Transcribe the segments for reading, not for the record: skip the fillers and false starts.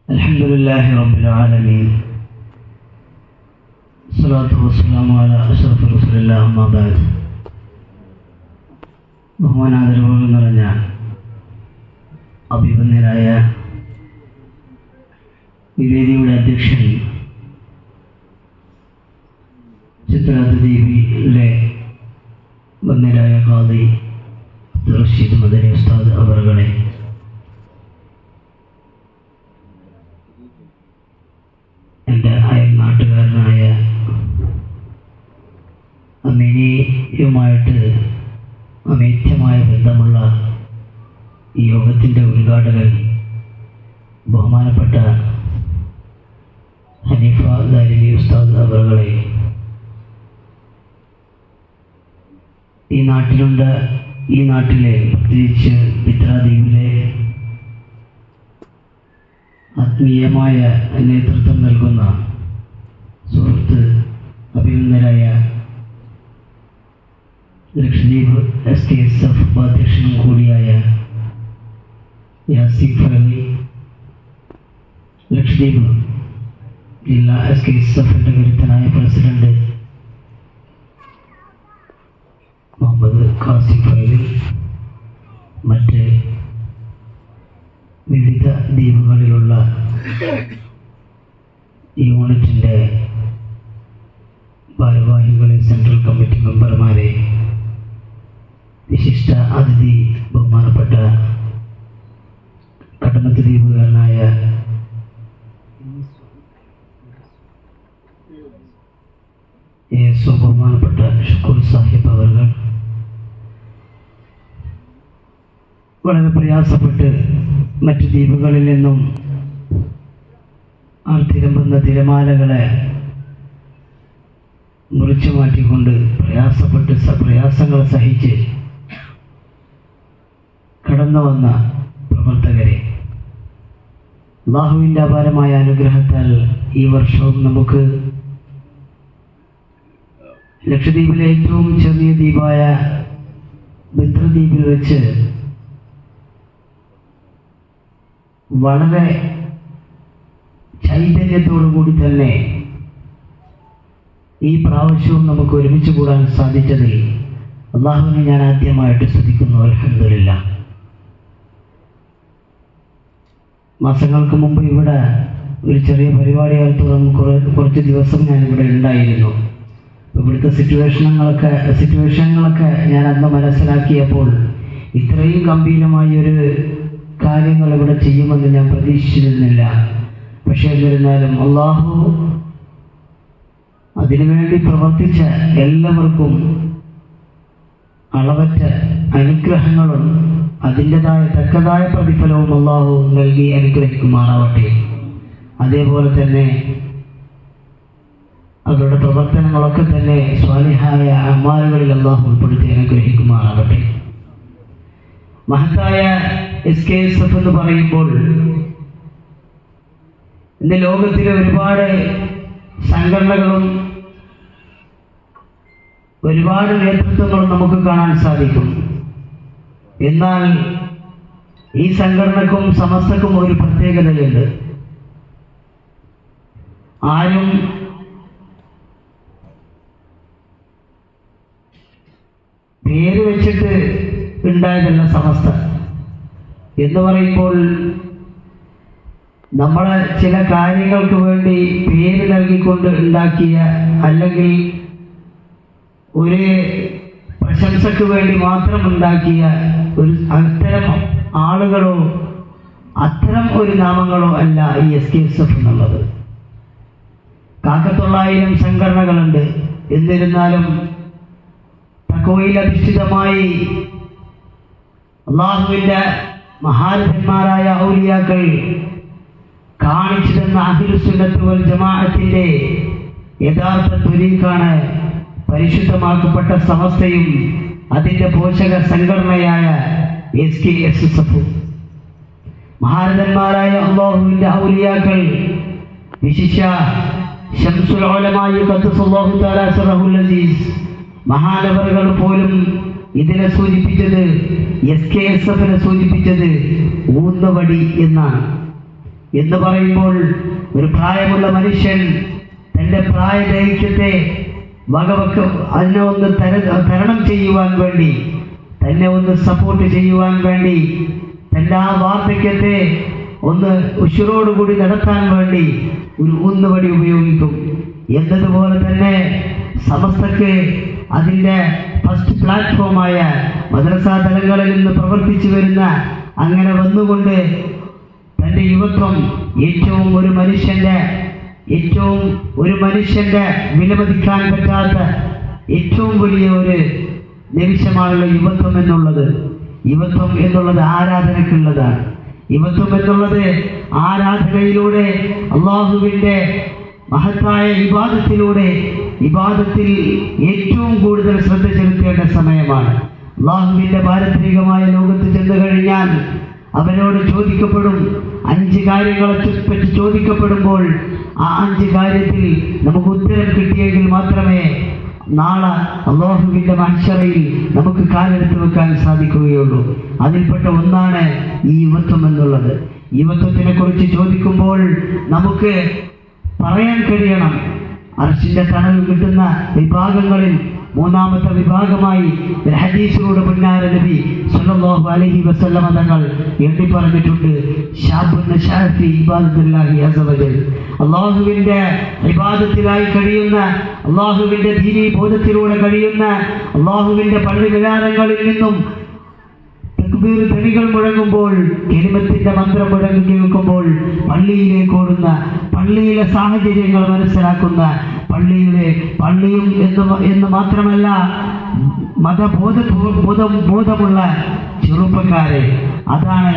അൽഹംദുലില്ലാഹി റബ്ബിൽ ആലമീൻ സ്വലാത്തു വസ്സലാമു അലാ അഷ്റഫി റസൂലില്ലാഹി അമ്മാ ബഅദ്. ബഹുമാനാദരവുകൾ നിറഞ്ഞ അഭിവന്ദനായ വേദിയുടെ അധ്യക്ഷൻ, ചിത്രാദ്വീപിലെ വന്യരായ ഖാദി അബ്ദുൾ റഷീദ് മദനി ഉസ്താദ് അവറുകളെ, എൻ്റെ അയൽ നാട്ടുകാരനായ അമീനിയുമായിട്ട് അമേധ്യമായ ബന്ധമുള്ള ഈ യോഗത്തിൻ്റെ ഉദ്ഘാടകൻ ബഹുമാനപ്പെട്ട ഹനീഫ ദാരിമി ഉസ്താദ് അവറുകളെ, ഈ നാട്ടിലെ പ്രത്യേകിച്ച് ചിത്രാദ്വീപിലെ ആത്മീയമായ നേതൃത്വം നൽകുന്ന സുഹൃത്ത് അഭിനന്ദനായ ലക്ഷദ്വീപ് SKSF ഉപാധ്യക്ഷനും കൂടിയായ യാസിഫ് അലി, ലക്ഷദ്വീപ് ജില്ലാ SKSFന്റെ കരുത്തനായ പ്രസിഡന്റ് മുഹമ്മദ് ഖാസിഫ് അലി, മറ്റ് വിവിധ ദ്വീപുകളിലുള്ള യൂണിറ്റിൻ്റെ ഭാരവാഹികളെ, സെൻട്രൽ കമ്മിറ്റി മെമ്പർമാരെ, വിശിഷ്ട അതിഥി ബഹുമാനപ്പെട്ട കടമത്ത് ദ്വീപുകാരനായ ബഹുമാനപ്പെട്ട ഷുക്കൂർ സാഹിബ് അവർ, വളരെ പ്രയാസപ്പെട്ട് മറ്റു ദ്വീപുകളിൽ നിന്നും ആർത്തിരമ്പുന്ന തിരമാലകളെ മുറിച്ചു മാറ്റിക്കൊണ്ട് പ്രയാസങ്ങളെ സഹിച്ച് കടന്നു വന്ന പ്രവർത്തകരെ, അല്ലാഹുവിൻ്റെ അപാരമായ അനുഗ്രഹത്താൽ ഈ വർഷവും നമുക്ക് ലക്ഷദ്വീപിലെ ഏറ്റവും ചെറിയ ദ്വീപായ ബിദ്രദ്വീപിൽ വെച്ച് വളരെ ചൈതന്യത്തോടു കൂടി തന്നെ ഈ പ്രാവശ്യവും നമുക്ക് ഒരുമിച്ച് കൂടാൻ സാധിച്ചതിൽ അല്ലാഹുവിനെ ഞാൻ ആദ്യമായിട്ട് സ്തുതിക്കുന്നു. അൽഹംദുലില്ലാഹ്. മാസങ്ങൾക്ക് മുമ്പ് ഇവിടെ ഒരു ചെറിയ പരിപാടികൾ തുറന്ന് കുറച്ച് ദിവസം ഞാൻ ഇവിടെ ഉണ്ടായിരുന്നു. ഇവിടുത്തെ സിറ്റുവേഷനുകളൊക്കെ ഞാൻ അന്ന് മനസ്സിലാക്കിയപ്പോൾ ഇത്രയും ഗംഭീരമായ ഒരു കാര്യങ്ങൾ ഇവിടെ ചെയ്യുമെന്ന് ഞാൻ പ്രതീക്ഷിച്ചിരുന്നില്ല. പക്ഷേ എന്നിരുന്നാലും അല്ലാഹു അതിനുവേണ്ടി പ്രവർത്തിച്ച എല്ലാവർക്കും അളവറ്റ അനുഗ്രഹങ്ങളും അതിൻ്റെതായ തക്കതായ പ്രതിഫലവും അല്ലാഹു നൽകി അനുഗ്രഹിക്കുമാറാവട്ടെ. അതേപോലെ തന്നെ അവരുടെ പ്രവർത്തനങ്ങളൊക്കെ തന്നെ സ്വാലിഹായ അമാലുകളിൽ അല്ലാഹു ഉൾപ്പെടുത്തി അനുഗ്രഹിക്കുമാറാവട്ടെ. മഹത്തായ SKSF എന്ന് പറയുമ്പോൾ ഇന്ന് ലോകത്തിലെ ഒരുപാട് സംഘടനകളും ഒരുപാട് നേതൃത്വങ്ങളും നമുക്ക് കാണാൻ സാധിക്കും. എന്നാൽ ഈ സംഘടനക്കും സമസ്തക്കും ഒരു പ്രത്യേകതയുണ്ട്. ആരും പേര് വെച്ചിട്ട് ഉണ്ടായതല്ല സമസ്ത എന്ന് പറയുമ്പോൾ, നമ്മളെ ചില കാര്യങ്ങൾക്ക് വേണ്ടി പേര് നൽകിക്കൊണ്ട് ഉണ്ടാക്കിയ, അല്ലെങ്കിൽ ഒരു പ്രശംസക്ക് വേണ്ടി മാത്രം ഉണ്ടാക്കിയ ഒരു അത്തരം ആളുകളോ അത്തരം ഒരു നാമങ്ങളോ അല്ല ഈ SKSF എന്നുള്ളത്. കാക്കത്തൊള്ളായിരം സംഘടനകളുണ്ട്. എന്നിരുന്നാലും തഖ്വയിലധിഷ്ഠിതമായി അല്ലാഹുവിൻ്റെ മഹാരഥന്മാരായ ഔലിയാക്കൾ കാണിച്ചു തന്ന അഹ്ലുസുന്നത്ത് വൽ ജമാഅത്തിന്റെ യഥാർത്ഥ ത്വരീഖാണ് പരിശുദ്ധമാക്കപ്പെട്ട സമസ്തയും അതിൻ്റെ പോഷക സംഘടനയായ SKSF. മഹാരഥന്മാരായ അല്ലാഹുവിൻ്റെ ഔലിയാക്കൾ, വിശിഷ്യ ശംസുൽ ഉലമായ ഖദ്ദസല്ലാഹു തആല സിറഹുൽ അസീസ് മഹാനവറുകൾ പോലും ഇതിനെ സൂചിപ്പിച്ചത്, SKSF സൂചിപ്പിച്ചത് ഊന്നുവടി എന്നാണ്. എന്ന് പറയുമ്പോൾ ഒരു പ്രായമുള്ള മനുഷ്യൻ തൻ്റെ പ്രായദൈർഘ്യത്തെ വകവെക്കും അതിനെ ഒന്ന് തരണം ചെയ്യുവാൻ വേണ്ടി, തന്നെ ഒന്ന് സപ്പോർട്ട് ചെയ്യുവാൻ വേണ്ടി, തൻ്റെ ആ വാർദ്ധക്യത്തെ ഒന്ന് ഉശിരോടുകൂടി നടത്താൻ വേണ്ടി ഒരു ഊന്നുവടി ഉപയോഗിക്കും. എന്നതുപോലെ തന്നെ സമസ്തക്ക് അതിൻ്റെ ഫസ്റ്റ് പ്ലാറ്റ്ഫോമായ മദ്രസാ തലങ്ങളിൽ നിന്ന് പ്രവർത്തിച്ചു വരുന്ന, അങ്ങനെ വന്നുകൊണ്ട് തൻ്റെ യുവത്വം ഏറ്റവും ഒരു മനുഷ്യൻ്റെ വിലമതിക്കാൻ പറ്റാത്ത ഏറ്റവും വലിയ ഒരു നിമിഷമാണല്ലോ യുവത്വം എന്നുള്ളത്. യുവത്വം എന്നുള്ളത് ആരാധനക്കുള്ളതാണ്. യുവത്വം എന്നുള്ളത് ആരാധനയിലൂടെ, അള്ളാഹുവിൻ്റെ മഹത്തായ ഇബാദത്തിൽ ഏറ്റവും കൂടുതൽ ശ്രദ്ധ ചെലുത്തേണ്ട സമയമാണ്. അള്ളാഹുവിൻ്റെ പാരത്രികമായ ലോകത്ത് ചെന്നു കഴിഞ്ഞാൽ അവനോട് ചോദിക്കപ്പെടും. 5 കാര്യങ്ങളെ പറ്റി ചോദിക്കപ്പെടുമ്പോൾ ആ 5 കാര്യത്തിൽ നമുക്ക് ഉത്തരം കിട്ടിയെങ്കിൽ മാത്രമേ നാളെ അല്ലാഹുവിൻ്റെ മഹ്ശറയിൽ നമുക്ക് കാലെടുത്ത് വെക്കാൻ സാധിക്കുകയുള്ളൂ. അതിൽപ്പെട്ട ഒന്നാണ് ഈ യുവത്വം എന്നുള്ളത്. യുവത്വത്തിനെ കുറിച്ച് ചോദിക്കുമ്പോൾ നമുക്ക് പറയാൻ കഴിയണം, അർശിന്റെ തണൽ കിട്ടുന്ന വിഭാഗങ്ങളിൽ 3ാമത്തെ വിഭാഗമായി ഒരു ഹദീസിലൂടെ പുന്നാര നബി സല്ലല്ലാഹു അലൈഹി വസല്ലമ തങ്ങൾ എണ്ണി പറഞ്ഞിട്ടുണ്ട്. ശാബുൻ ശാഫി ഇബാദത്തുല്ലാഹി അസ്സ വജൽ, അല്ലാഹുവിൻ്റെ ഇബാദത്തിലായി കഴിയുന്ന, അല്ലാഹുവിൻ്റെ ദീനീ ബോധത്തിലൂടെ കഴിയുന്ന, അല്ലാഹുവിൻ്റെ പള്ളി മിനാരങ്ങളിൽ നിന്നും തക്ബീർ ധ്വനികൾ മുഴങ്ങുമ്പോൾ, കലിമത്തിന്റെ മന്ത്രം മുഴങ്ങി കേൾക്കുമ്പോൾ പള്ളിയിലേക്ക് ഓടുന്ന, പള്ളിയിലെ സാഹചര്യങ്ങൾ മനസ്സിലാക്കുന്ന, പള്ളിയും എന്ന് മാത്രമല്ല ബോധമുള്ള ചെറുപ്പക്കാരെ, അതാണ്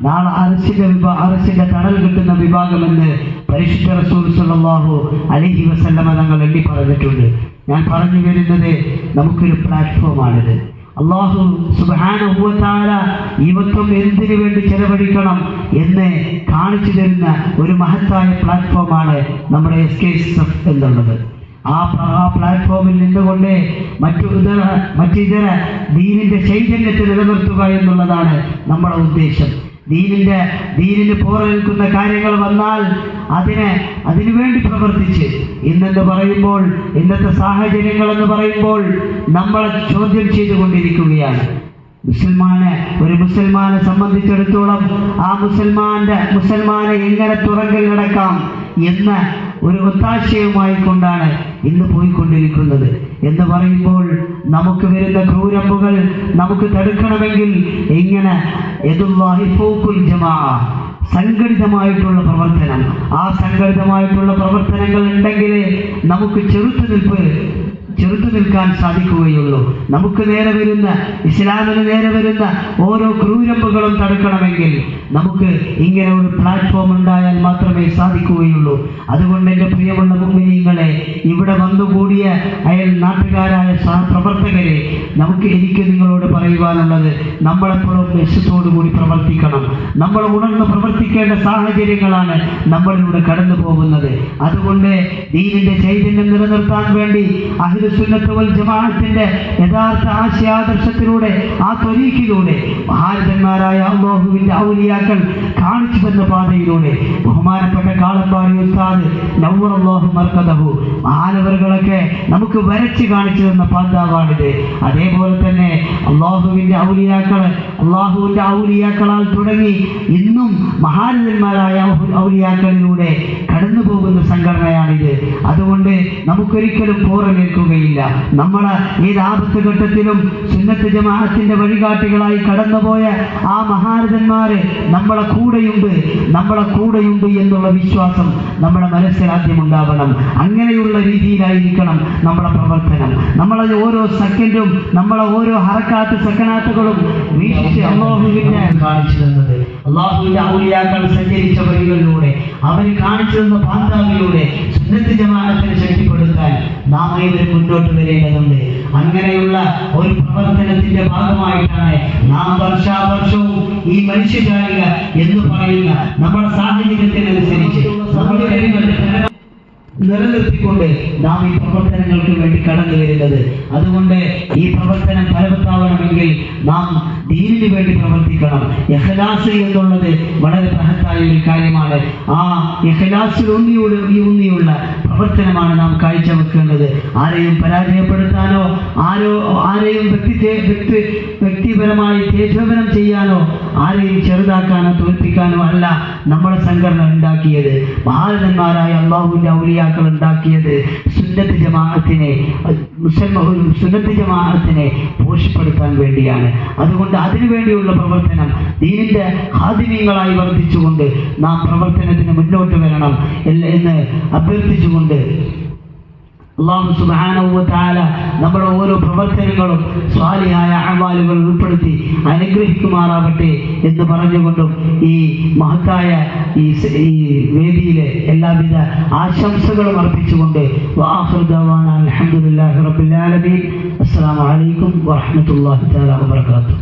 നാളെ അർശിന്റെ തണൽ കിട്ടുന്ന വിഭാഗമെന്ന് പരിശുദ്ധ റസൂൽ സല്ലല്ലാഹു അലൈഹി വസല്ലമ തങ്ങൾ എണ്ണി പറഞ്ഞിട്ടുണ്ട്. ഞാൻ പറഞ്ഞു വരുന്നത്, നമുക്കൊരു പ്ലാറ്റ്ഫോമാണിത്. അല്ലാഹു സുബ്ഹാനഹു വ തആല യുവത്വം എന്തിനു വേണ്ടി ചെലവഴിക്കണം എന്ന് കാണിച്ചു തരുന്ന ഒരു മഹത്തായ പ്ലാറ്റ്ഫോമാണ് നമ്മുടെ SKSF എന്നുള്ളത്. ആ പ്ലാറ്റ്ഫോമിൽ നിന്നുകൊണ്ട് മറ്റിതര ദീനിന്റെ ചൈതന്യത്തെ നിലനിർത്തുക എന്നുള്ളതാണ് നമ്മുടെ ഉദ്ദേശം. ദീനിന് പോറേൽക്കുന്ന കാര്യങ്ങൾ വന്നാൽ അതിനുവേണ്ടി പ്രവർത്തിച്ച്, ഇന്നെന്ന് പറയുമ്പോൾ, ഇന്നത്തെ സാഹചര്യങ്ങളെന്ന് പറയുമ്പോൾ നമ്മളെ ചോദ്യം ചെയ്തുകൊണ്ടിരിക്കുകയാണ്. ഒരു മുസൽമാനെ സംബന്ധിച്ചിടത്തോളം ആ മുസൽമാനെ എങ്ങനെ തുറങ്കിൽ നടക്കാം എന്ന ഒരു ഒത്താശയുമായി കൊണ്ടാണ് ഇന്ന് പോയിക്കൊണ്ടിരിക്കുന്നത്. എന്ന് പറയുമ്പോൾ നമുക്ക് വരുന്ന ക്രൂരമ്പുകൾ നമുക്ക് തടുക്കണമെങ്കിൽ എങ്ങനെ യദുല്ലാഹി ഫൗഖുൽ ജമാഅ, സംഘടിതമായിട്ടുള്ള പ്രവർത്തനം, ആ സംഘടിതമായിട്ടുള്ള പ്രവർത്തനങ്ങൾ ഉണ്ടെങ്കിലേ നമുക്ക് ചെറുത്തു നിൽക്കാൻ സാധിക്കുകയുള്ളൂ. നമുക്ക് നേരെ വരുന്ന, ഇസ്ലാമിന് നേരെ വരുന്ന ഓരോ ക്രൂരമ്പുകളും തടുക്കണമെങ്കിൽ നമുക്ക് ഇങ്ങനെ ഒരു പ്ലാറ്റ്ഫോം ഉണ്ടായാൽ മാത്രമേ സാധിക്കുകയുള്ളൂ. അതുകൊണ്ട് എൻ്റെ പ്രിയമുള്ള മുഅ്മിനീങ്ങളെ, ഇവിടെ വന്നുകൂടിയ നാട്ടുകാരായ സഹപ്രവർത്തകരെ, എനിക്ക് നിങ്ങളോട് പറയുവാനുള്ളത്, നമ്മളെപ്പോഴും ലക്ഷ്യത്തോടുകൂടി പ്രവർത്തിക്കണം. നമ്മൾ ഉണർന്ന് പ്രവർത്തിക്കേണ്ട സാഹചര്യങ്ങളാണ് നമ്മളിലൂടെ കടന്നു പോകുന്നത്. അതുകൊണ്ട് ദീനിന്റെ ചൈതന്യം നിലനിർത്താൻ വേണ്ടി അഹ്ലു സുന്നത്ത് വൽ ജമാഅത്തിന്റെ യഥാർത്ഥ ആശയാദർശത്തിലൂടെ, ആ ത്വരീഖിലൂടെ, മഹാരഥന്മാരായ അല്ലാഹുവിന്റെ ഔലിയാക്കൾ കാണിച്ചു തന്ന പാതയിലൂടെ, ബഹുമാനപ്പെട്ട കാളമ്പാടി ഉസ്താദ് നവ്വറല്ലാഹു മർകദഹു മഹാനവറുകളൊക്കെ നമുക്ക് വരച്ച് കാണിച്ചു തന്ന പാതാവാണിത്. അതേപോലെ തന്നെ അല്ലാഹുവിന്റെ ഔലിയാക്കളാൽ തുടങ്ങി ഇന്നും മഹാരഥന്മാരായ ഔലിയാക്കളിലൂടെ കടന്നു പോകുന്ന സംഘടനയാണിത്. അതുകൊണ്ട് നമുക്കൊരിക്കലും പോറലേൽക്കുകയില്ല. നമ്മളെ ഏത് ആപത്ത് ഘട്ടത്തിലും സുന്നത്ത് ജമാഅത്തിന്റെ വഴികാട്ടികളായി കടന്നുപോയ ആ മഹാരഥന്മാര് നമ്മളെ കൂടെയുണ്ട് എന്നുള്ള വിശ്വാസം നമ്മുടെ മനസ്സിൽ ആദ്യം ഉണ്ടാവണം. അങ്ങനെയുള്ള രീതിയിലായിരിക്കണം നമ്മളെ പ്രവർത്തനം. നമ്മളെ ഓരോ സെക്കൻഡും, നമ്മളെ ഓരോ ഹറക്കാത്ത് സക്കനാത്തുകളും വീക്ഷിച്ച് അല്ലാഹുവിനെ കാണിച്ചു തന്നത്, അല്ലാഹുവിന്റെ ഔലിയാക്കൾ സഞ്ചരിച്ച വഴികളിലൂടെ, അവർ കാണിച്ചു തന്ന പാന്താവിലൂടെ സുന്നത്ത് ജമാഅത്തിനെ ശക്തിപ്പെടുത്താൻ നാം ഏവരും മുന്നോട്ട് വരേണ്ടതുണ്ട്. അങ്ങനെയുള്ള ഒരു പ്രവർത്തനത്തിന്റെ ഭാഗമായിട്ടാണ് നാം വർഷാവർഷവും ഈ മനുഷ്യജാലിക എന്ന് പറയുന്ന നമ്മുടെ സാഹചര്യത്തിനനുസരിച്ച് നമ്മുടെ നിലനിർത്തി മുൻനിർത്തിക്കൊണ്ട് നാം ഈ പ്രവർത്തനങ്ങൾക്ക് വേണ്ടി കടന്നു വരുന്നത്. അതുകൊണ്ട് ഈ പ്രവർത്തനം ഫലവത്താവണമെങ്കിൽ നാം ദീനിന് വേണ്ടി പ്രവർത്തിക്കണം. ഇഖ്ലാസ് എന്നുള്ളത് വളരെ മഹത്തായ ഒരു കാര്യമാണ്. ആ ഇഖ്ലാസിൽ ഊന്നിയുള്ള പ്രവർത്തനമാണ് നാം കാഴ്ചവെക്കേണ്ടത്. ആരെയും പരാജയപ്പെടുത്താനോ ആരെയും വ്യക്തിപരമായി തേജോവനം ചെയ്യാനോ ആരെയും ചെറുതാക്കാനോ തോൽപ്പിക്കാനോ അല്ല നമ്മുടെ സംഘടന ഉണ്ടാക്കിയത്. മഹാരഥന്മാരായ അള്ളാഹുവിന്റെ ഔലിയാക്കൾ ഉണ്ടാക്കിയത് സുന്നത്ത് ജമാഅത്തിനെ പോഷപ്പെടുത്താൻ വേണ്ടിയാണ്. അതുകൊണ്ട് അതിനുവേണ്ടിയുള്ള പ്രവർത്തനം ദീനിന്റെ ഖാദിമീങ്ങളായി വർദ്ധിച്ചുകൊണ്ട് നാം പ്രവർത്തനത്തിന് മുന്നോട്ട് വരണം എന്ന് അഭ്യർത്ഥിച്ചുകൊണ്ട് അല്ലാഹു സുബ്ഹാനഹു വ തആല നമ്മുടെ ഓരോ പ്രവർത്തനങ്ങളും സ്വാലിഹായ അഅ്മാലുകൾ ഉൾപ്പെടുത്തി അനുഗ്രഹിക്കുമാറാവട്ടെ എന്ന് പറഞ്ഞുകൊണ്ടും ഈ മഹത്തായ ഈ വേദിയിലെ എല്ലാവിധ ആശംസകളും അർപ്പിച്ചുകൊണ്ട് വആഖിറു ദഅവാനാ അൽഹംദുലില്ലാഹി റബ്ബിൽ ആലമീൻ. അസ്സലാമു അലൈക്കും വറഹ്മത്തുള്ളാഹി തആല വബറകാതുഹു.